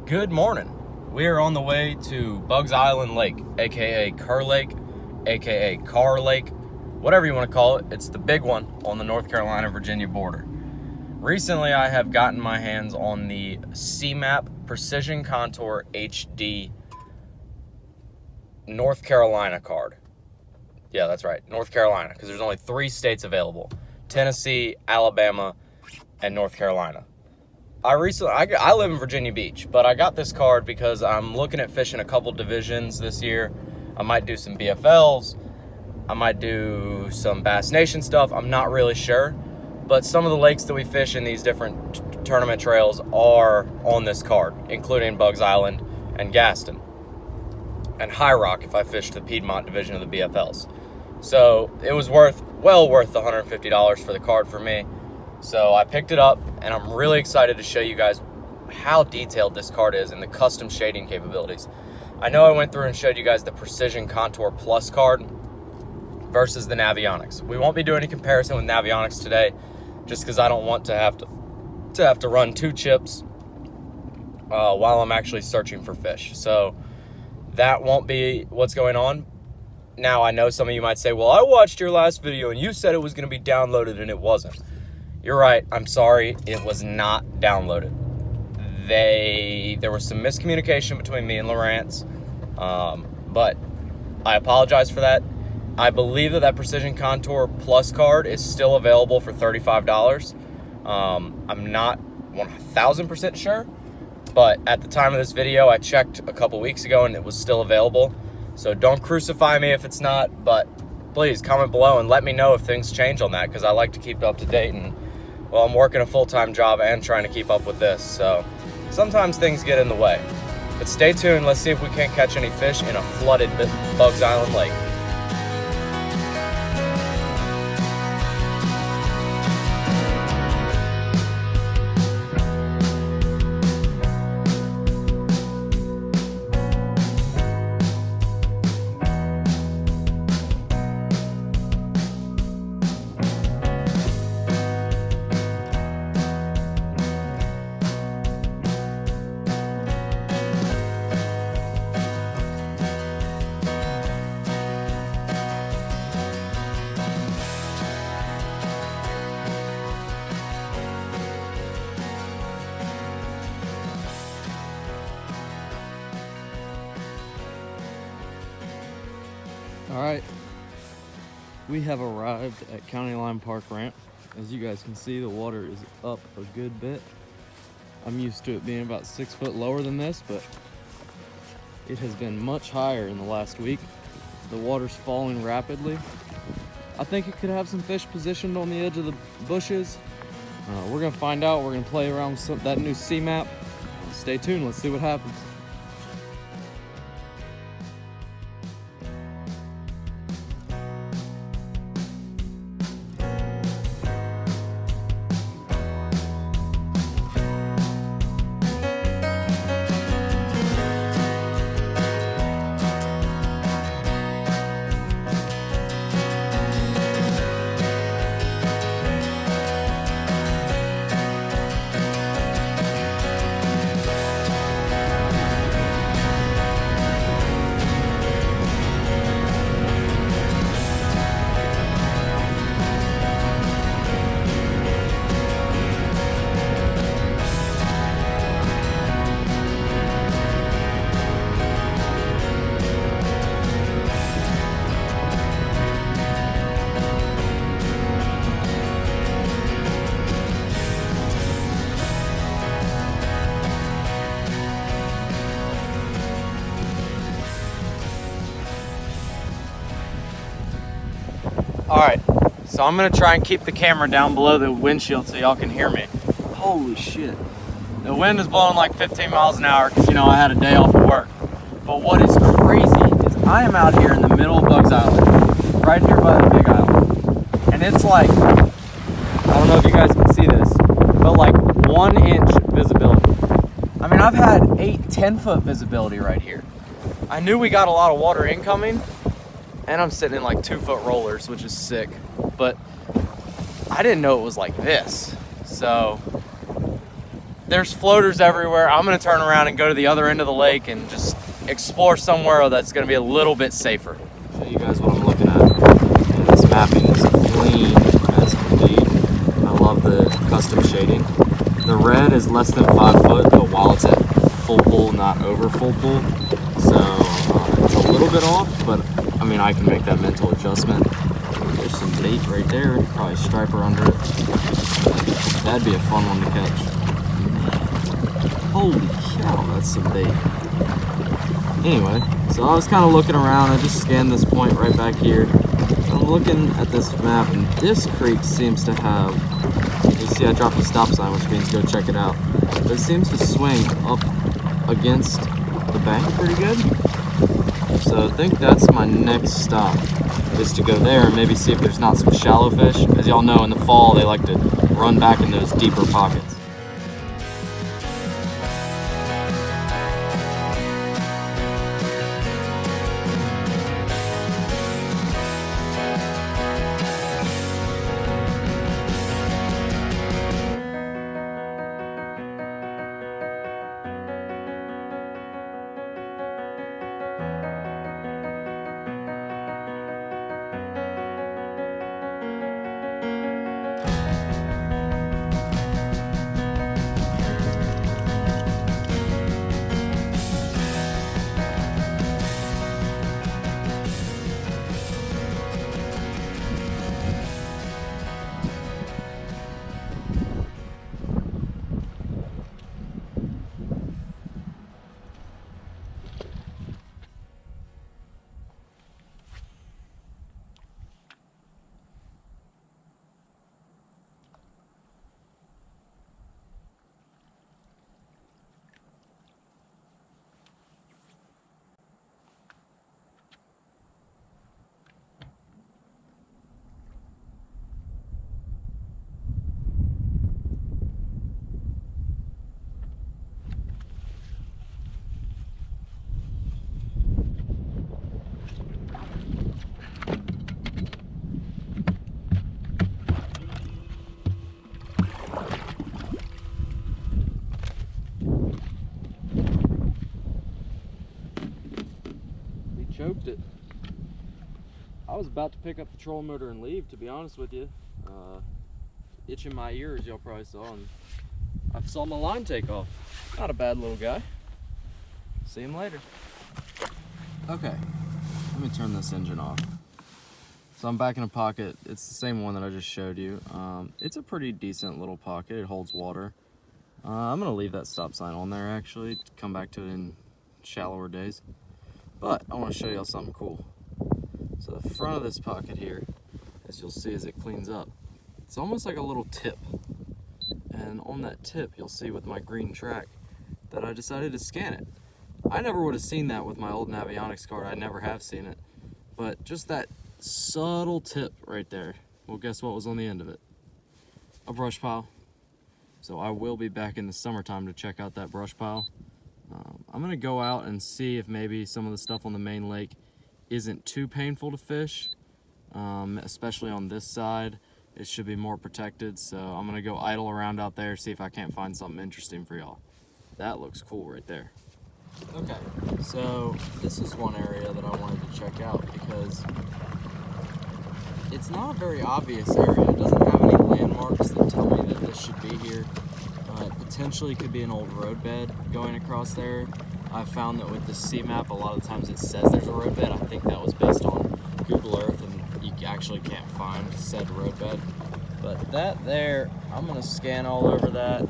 Good morning. We are on the way to Bugs Island Lake, aka Kerr Lake, aka Carr Lake, whatever you want to call it. It's the big one on the North Carolina-Virginia border. Recently, I have gotten my hands on the C-Map Precision Contour HD North Carolina card. Yeah, that's right, North Carolina, because there's only 3 states available: Tennessee, Alabama, and North Carolina. I live in Virginia Beach, but I got this card because I'm looking at fishing a couple divisions this year. I might do some BFLs. I might do some Bass Nation stuff. I'm not really sure. But some of the lakes that we fish in these different tournament trails are on this card, including Bugs Island and Gaston. And High Rock if I fished the Piedmont division of the BFLs. So it was well worth the $150 for the card for me. So I picked it up, and I'm really excited to show you guys how detailed this card is and the custom shading capabilities. I know I went through and showed you guys the Precision Contour Plus card versus the Navionics. We won't be doing any comparison with Navionics today, just because I don't want to have to run 2 chips while I'm actually searching for fish. So that won't be what's going on. Now, I know some of you might say, well, I watched your last video and you said it was going to be downloaded and it wasn't. You're right. I'm sorry. It was not downloaded. There was some miscommunication between me and Lawrence, but I apologize for that. I believe that Precision Contour Plus card is still available for $35. I'm not 1,000% sure, but at the time of this video, I checked a couple weeks ago and it was still available. So don't crucify me if it's not, but please comment below and let me know if things change on that, because I like to keep up to date, and well, I'm working a full-time job and trying to keep up with this, so sometimes things get in the way. But stay tuned. Let's see if we can't catch any fish in a flooded Bugs Island Lake. All right, we have arrived at County Line Park Ramp. As you guys can see, the water is up a good bit. I'm used to it being about 6 foot lower than this, but it has been much higher in the last week. The water's falling rapidly. I think it could have some fish positioned on the edge of the bushes. We're gonna find out. We're gonna play around with that new C-Map. Stay tuned, let's see what happens. All right, so I'm gonna try and keep the camera down below the windshield so y'all can hear me. Holy shit. The wind is blowing like 15 miles an hour because, you know, I had a day off of work. But what is crazy is I am out here in the middle of Bugs Island, right here by the big island. And it's like, I don't know if you guys can see this, but like 1 inch visibility. I mean, I've had 8-10 foot visibility right here. I knew we got a lot of water incoming, and I'm sitting in like 2 foot rollers, which is sick, but I didn't know it was like this. So there's floaters everywhere. I'm gonna turn around and go to the other end of the lake and just explore somewhere that's gonna be a little bit safer. Show you guys what I'm looking at. And this mapping is clean as can be. I love the custom shading. The red is less than 5 foot, but while it's at full pull, not over full pull. So it's a little bit off, but I mean, I can make that mental adjustment. There's some bait right there, probably a striper under it. That'd be a fun one to catch. Holy cow, that's some bait. Anyway, so I was kind of looking around. I just scanned this point right back here. I'm looking at this map, and this creek seems to have, you see I dropped a stop sign, which means go check it out. But it seems to swing up against the bank pretty good. So I think that's my next stop, is to go there and maybe see if there's not some shallow fish. As y'all know, in the fall, they like to run back in those deeper pockets. Choked it. I was about to pick up the trolling motor and leave, to be honest with you. Itching my ears, y'all probably saw, and I saw my line take off. Not a bad little guy. See him later. Okay, let me turn this engine off. So I'm back in a pocket. It's the same one that I just showed you. It's a pretty decent little pocket. It holds water. I'm gonna leave that stop sign on there actually, come back to it in shallower days. But I want to show y'all something cool. So the front of this pocket here, as you'll see as it cleans up, it's almost like a little tip. And on that tip, you'll see with my green track that I decided to scan it. I never would have seen that with my old Navionics card. I never have seen it. But just that subtle tip right there. Well, guess what was on the end of it? A brush pile. So I will be back in the summertime to check out that brush pile. I'm gonna go out and see if maybe some of the stuff on the main lake isn't too painful to fish, especially on this side. It should be more protected, so I'm gonna go idle around out there, see if I can't find something interesting for y'all. That looks cool right there. Okay, so this is one area that I wanted to check out because it's not a very obvious area. It doesn't have any landmarks that tell me that this should be here. It potentially could be an old roadbed going across there. I've found that with the sea map, a lot of times it says there's a roadbed. I think that was based on Google Earth, and you actually can't find said roadbed. But that there, I'm gonna scan all over that,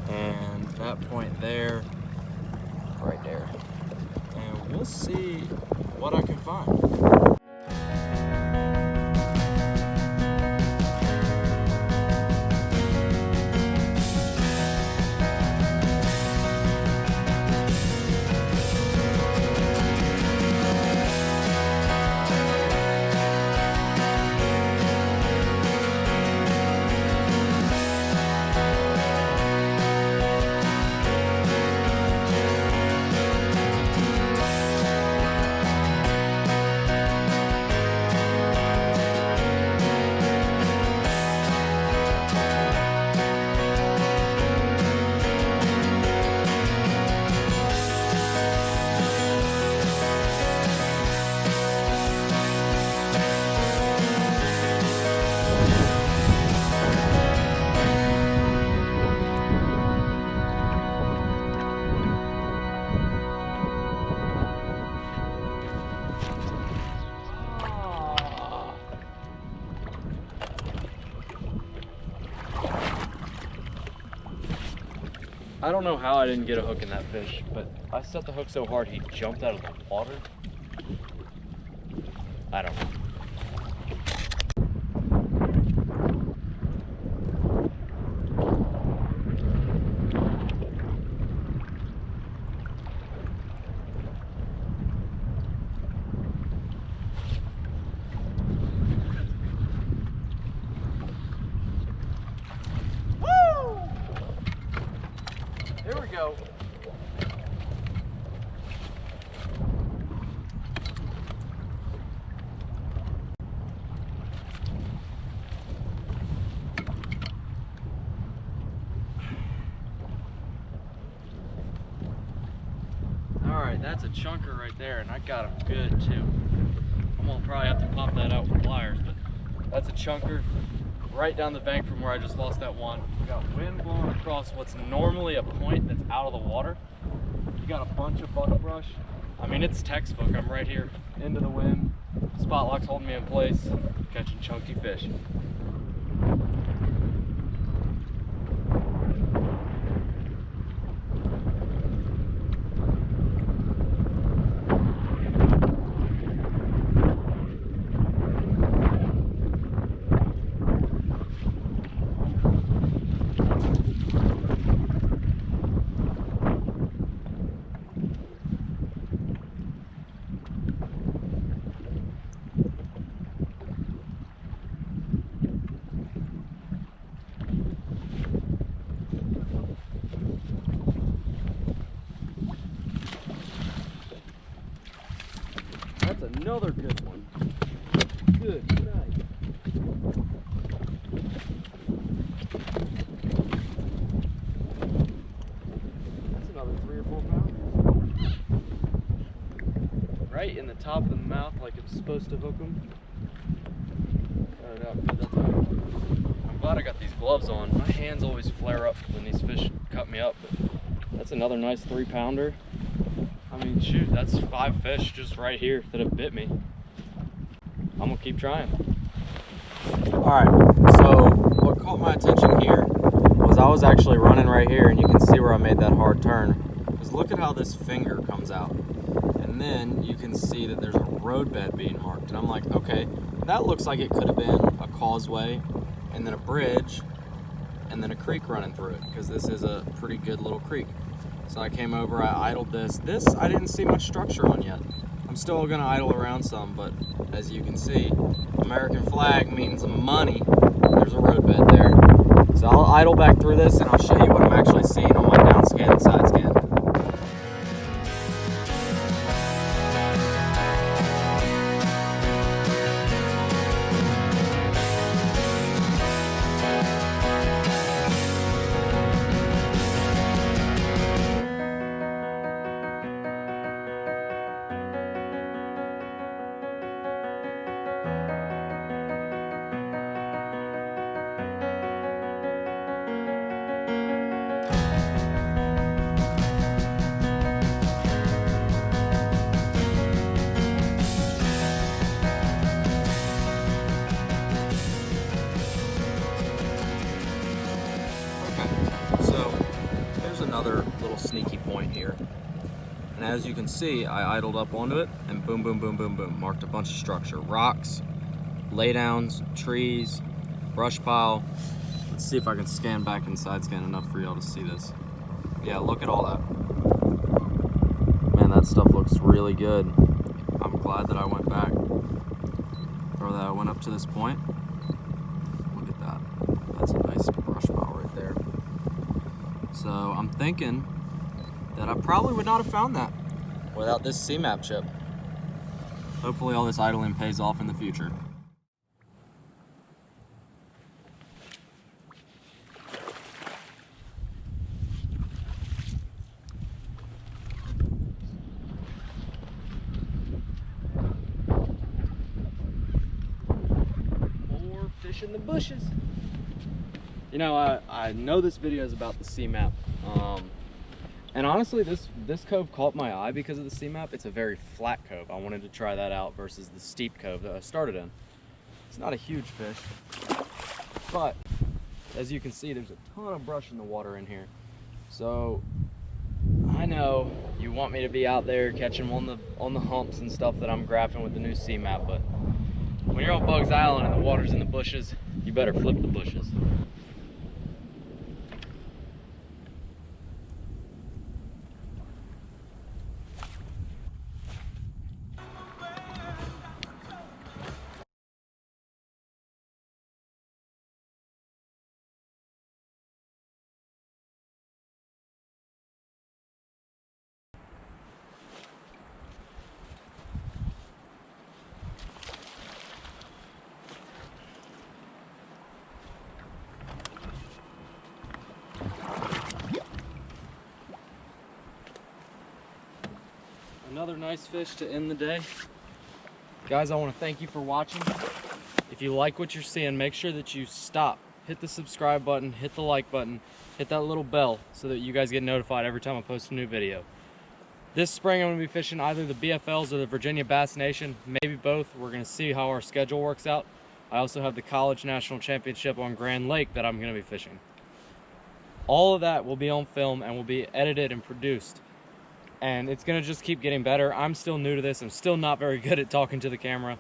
and that point there, right there, and we'll see what I can find. I don't know how I didn't get a hook in that fish, but I set the hook so hard he jumped out of the water. I don't know. Here we go. All right, that's a chunker right there, and I got him good too. I'm gonna probably have to pop that out with pliers, but that's a chunker right down the bank from where I just lost that one. We got wind blowing across what's normally a point that's out of the water. You got a bunch of buckbrush. I mean, it's textbook. I'm right here into the wind. Spot lock's holding me in place, catching chunky fish. That's another good one. Good night. That's another 3 or 4 pounds. Right in the top of the mouth, like it's supposed to hook them. Got it out good that time. I'm glad I got these gloves on. My hands always flare up when these fish cut me up, but that's another nice 3-pounder. I mean, shoot, that's 5 fish just right here that have bit me. I'm gonna keep trying. All right, so what caught my attention here was I was actually running right here, and you can see where I made that hard turn. Because look at how this finger comes out. And then you can see that there's a roadbed being marked. And I'm like, okay, that looks like it could have been a causeway, and then a bridge, and then a creek running through it, because this is a pretty good little creek. So I came over, I idled this. This I didn't see much structure on yet. I'm still gonna idle around some, but as you can see, American flag means money. There's a roadbed there. So I'll idle back through this and I'll show you what I'm actually seeing on my down scan and side scan. Another little sneaky point here, and as you can see, I idled up onto it and boom, boom, boom, boom, boom, marked a bunch of structure, rocks, laydowns, trees, brush pile. Let's see if I can scan back and side scan enough for y'all to see this. Yeah, look at all that. Man, that stuff looks really good. I'm glad that I went back, or that I went up to this point. Look at that. That's a nice brush pile right there. So I'm thinking that I probably would not have found that without this C-map chip. Hopefully all this idling pays off in the future. More fish in the bushes. You know, I know this video is about the C-map, and honestly, this cove caught my eye because of the C-map. It's a very flat cove. I wanted to try that out versus the steep cove that I started in. It's not a huge fish, but as you can see, there's a ton of brush in the water in here. So I know you want me to be out there catching them on the humps and stuff that I'm graphing with the new C-Map, but when you're on Bugs Island and the water's in the bushes, you better flip the bushes. Another nice fish to end the day. Guys, I want to thank you for watching. If you like what you're seeing, make sure that you stop, hit the subscribe button, hit the like button, hit that little bell so that you guys get notified every time I post a new video. This spring I'm going to be fishing either the BFLs or the Virginia Bass Nation, maybe both. We're going to see how our schedule works out. I also have the College National Championship on Kerr Lake that I'm going to be fishing. All of that will be on film and will be edited and produced. And it's gonna just keep getting better. I'm still new to this. I'm still not very good at talking to the camera.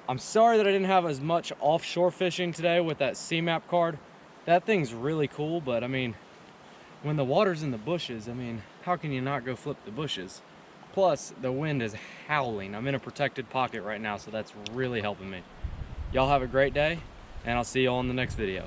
I'm sorry that I didn't have as much offshore fishing today with that C-Map card. That thing's really cool, but I mean, when the water's in the bushes, I mean, how can you not go flip the bushes? Plus, the wind is howling. I'm in a protected pocket right now, so that's really helping me. Y'all have a great day, and I'll see you all in the next video.